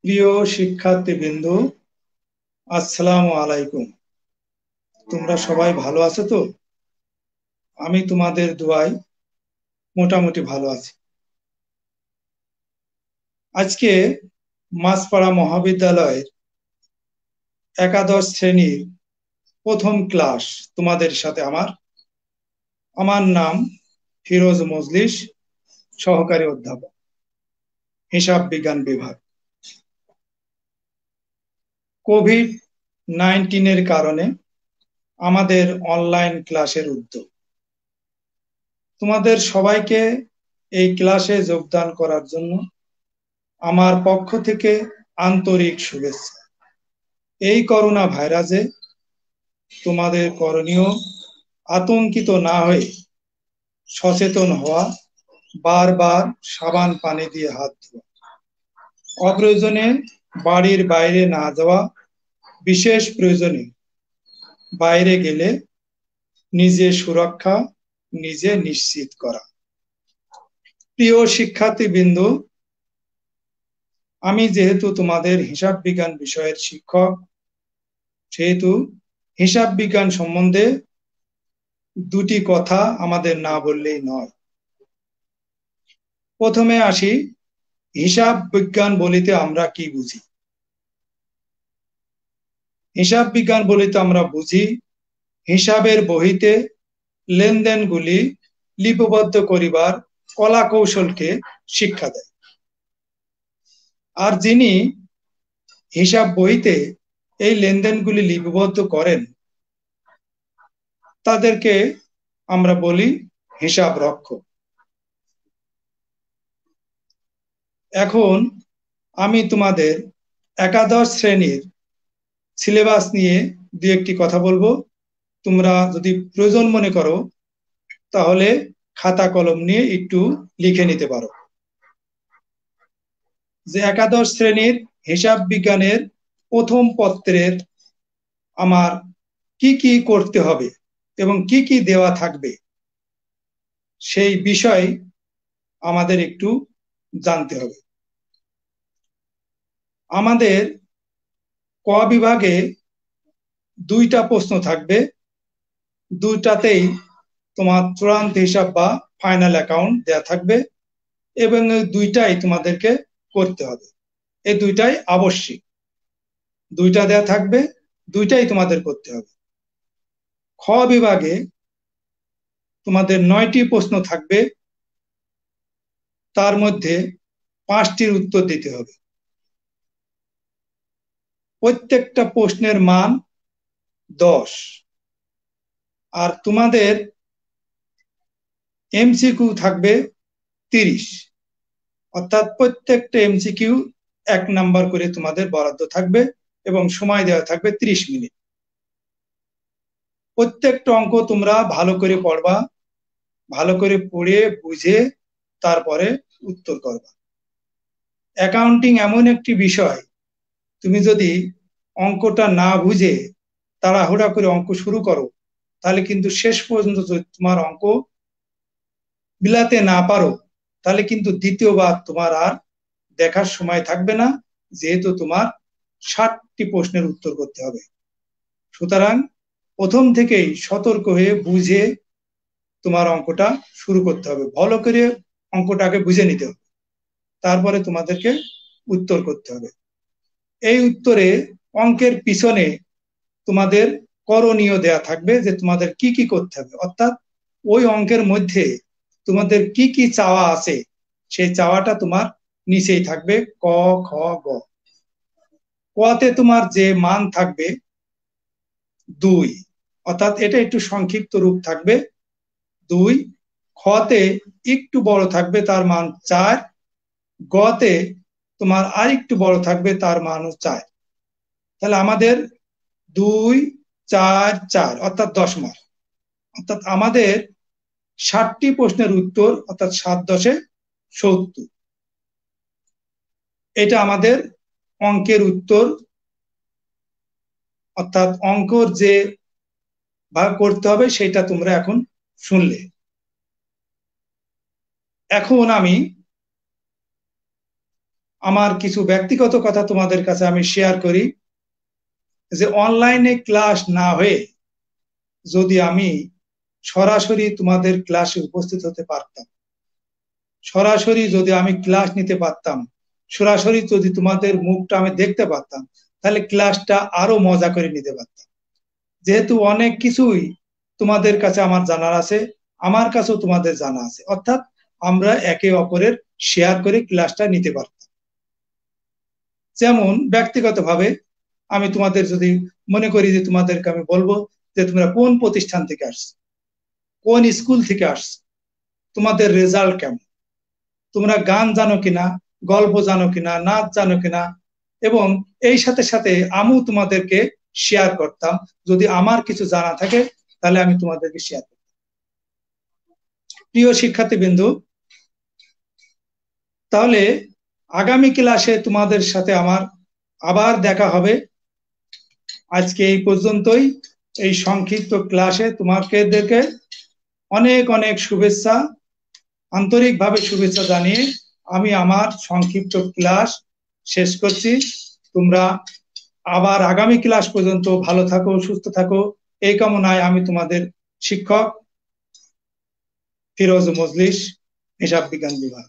প্রিয় শিক্ষার্থীবৃন্দ, আসসালামু আলাইকুম। তোমরা সবাই ভালো আছো তো? আমি তোমাদের দোয়ায় মোটামুটি ভালো আছি। আজকে মাছপাড়া মহাবিদ্যালয়ের একাদশ শ্রেণীর প্রথম ক্লাস তোমাদের সাথে আমার নাম ফিরোজ মজলিস, সহকারী অধ্যাপক, হিসাব বিজ্ঞান বিভাগ। কোভিড-19 কারণে আমাদের অনলাইন ক্লাসের উদ্যোগ। তোমাদের সবাইকে এই ক্লাসে যোগদান করার জন্য আমার পক্ষ থেকে আন্তরিক শুভেচ্ছা। এই করোনা ভাইরাসে তোমাদের করণীয় আতঙ্কিত না হয়ে সচেতন হওয়া, বারবার সাবান পানি দিয়ে হাত ধোয়া, অপ্রয়োজনে বাড়ির বাইরে না যাওয়া, বিশেষ প্রয়োজনে বাইরে গেলে নিজে সুরক্ষা নিজে নিশ্চিত করা। প্রিয় শিক্ষার্থীবৃন্দ, আমি যেহেতু তোমাদের হিসাব বিজ্ঞান বিষয়ের শিক্ষক, সেহেতু হিসাব বিজ্ঞান সম্বন্ধে দুটি কথা আমাদের না বললেই নয়। প্রথমে আসি, হিসাব বিজ্ঞান বলিতে আমরা কি বুঝি। হিসাব বিজ্ঞান বলিতে আমরা বুঝি হিসাবের বহিতে লেনদেনগুলি লিপিবদ্ধ করিবার কলা কৌশলকে শিক্ষা দেয়। আর যিনি হিসাব বইতে এই লেনদেনগুলি লিপিবদ্ধ করেন তাদেরকে আমরা বলি হিসাব রক্ষক। এখন আমি তোমাদের একাদশ শ্রেণীর সিলেবাস নিয়ে দু একটি কথা বলবো। তোমরা যদি প্রয়োজন মনে করো তাহলে খাতা কলম নিয়ে একটু লিখে নিতে পারো। যে একাদশ শ্রেণীর হিসাব বিজ্ঞানের প্রথম পত্রের আমার কি কি করতে হবে এবং কি কি দেওয়া থাকবে সেই বিষয় আমাদের একটু জানতে হবে। আমাদের ক বিভাগে দুইটা প্রশ্ন থাকবে, দুইটাতেই তোমার চূড়ান্ত হিসাব বা ফাইনাল অ্যাকাউন্ট দেয়া থাকবে এবং এই দুইটাই তোমাদেরকে করতে হবে। এই দুইটাই আবশ্যিক, দুইটা দেয়া থাকবে, দুইটাই তোমাদের করতে হবে। খ বিভাগে তোমাদের 9টি প্রশ্ন থাকবে, তার মধ্যে 5টির উত্তর দিতে হবে। প্রত্যেকটা প্রশ্নের মান 10। আর তোমাদের এমসিকিউ থাকবে 30, অর্থাৎ প্রত্যেকটা এমসিকিউ 1 নাম্বার করে তোমাদের বরাদ্দ থাকবে এবং সময় দেওয়া থাকবে 30 মিনিট। প্রত্যেকটা অঙ্ক তোমরা ভালো করে পড়বা, ভালো করে পড়ে বুঝে তারপরে উত্তর করবা। অ্যাকাউন্টিং এমন একটি বিষয়, তুমি যদি অঙ্কটা না বুঝে তাড়াহুড়া করে অঙ্ক শুরু করো তাহলে কিন্তু শেষ পর্যন্ত যদি তোমার অঙ্ক মিলাতে না পারো তাহলে কিন্তু দ্বিতীয়বার তোমার আর দেখার সময় থাকবে না, যেহেতু তোমার 60টি প্রশ্নের উত্তর করতে হবে। সুতরাং প্রথম থেকেই সতর্ক হয়ে বুঝে তোমার অঙ্কটা শুরু করতে হবে, ভালো করে অঙ্কটাকে বুঝে নিতে হবে, তারপরে তোমাদেরকে উত্তর করতে হবে। এই উত্তরে অঙ্কের পিছনে তোমাদের করণীয় দেয়া থাকবে যে তোমাদের কি কি করতে হবে, অর্থাৎ ওই অঙ্কের মধ্যে তোমাদের কি কি চাওয়া আছে সেই চাওয়াটা তোমার নিচেই থাকবে, ক খ গ। কতে তোমার যে মান থাকবে 2, অর্থাৎ এটা একটু সংক্ষিপ্ত রূপ থাকবে 2। খতে একটু বড় থাকবে, তার মান 4। গতে তোমার আর একটু বড় থাকবে, তার মান 4। তাহলে আমাদের 2 4 4 অর্থাৎ 10 মার্ক। অর্থাৎ আমাদের 60টি প্রশ্নের উত্তর, অর্থাৎ 7×10 = 70। এটা আমাদের অঙ্কের উত্তর, অর্থাৎ অঙ্কর যে ভাগ করতে হবে সেটা তোমরা এখন শুনলে। এখন আমি আমার কিছু ব্যক্তিগত কথা তোমাদের কাছে আমি শেয়ার করি যে অনলাইনে ক্লাস না হয়ে যদি আমি সরাসরি তোমাদের ক্লাসে উপস্থিত হতে পারতাম, সরাসরি যদি আমি ক্লাস নিতে পারতাম, সরাসরি যদি তোমাদের মুখটা আমি দেখতে পারতাম, তাহলে ক্লাসটা আরো মজা করে নিতে পারতাম। যেহেতু অনেক কিছুই তোমাদের কাছে আমার জানার আছে, আমার কাছেও তোমাদের জানা আছে, অর্থাৎ আমরা একে অপরের শেয়ার করে ক্লাসটা নিতে পারতাম। যেমন ব্যক্তিগতভাবে আমি তোমাদের যদি মনে করি যে তোমাদেরকে আমি বলবো যে তোমরা কোন প্রতিষ্ঠান থেকে আসছো, কোন স্কুল থেকে আসছো, তোমাদের রেজাল্ট কেমন, তোমরা গান জানো কিনা, গল্প জানো কিনা, নাচ জানো কিনা, এবং এই সাথে সাথে আমিও তোমাদেরকে শেয়ার করতাম। যদি আমার কিছু জানা থাকে তাহলে আমি তোমাদেরকে শেয়ার করতাম। প্রিয় শিক্ষার্থীবৃন্দু, তাহলে আগামী ক্লাসে তোমাদের সাথে আমার আবার দেখা হবে। আজকে এই পর্যন্তই। এই সংক্ষিপ্ত ক্লাসে তোমাদেরকে অনেক অনেক শুভেচ্ছা, আন্তরিকভাবে শুভেচ্ছা জানিয়ে আমি আমার সংক্ষিপ্ত ক্লাস শেষ করছি। তোমরা আবার আগামী ক্লাস পর্যন্ত ভালো থাকো, সুস্থ থাকো, এই কামনায় আমি তোমাদের শিক্ষক ফিরোজ মজলিস, হিসাব বিজ্ঞান বিভাগ।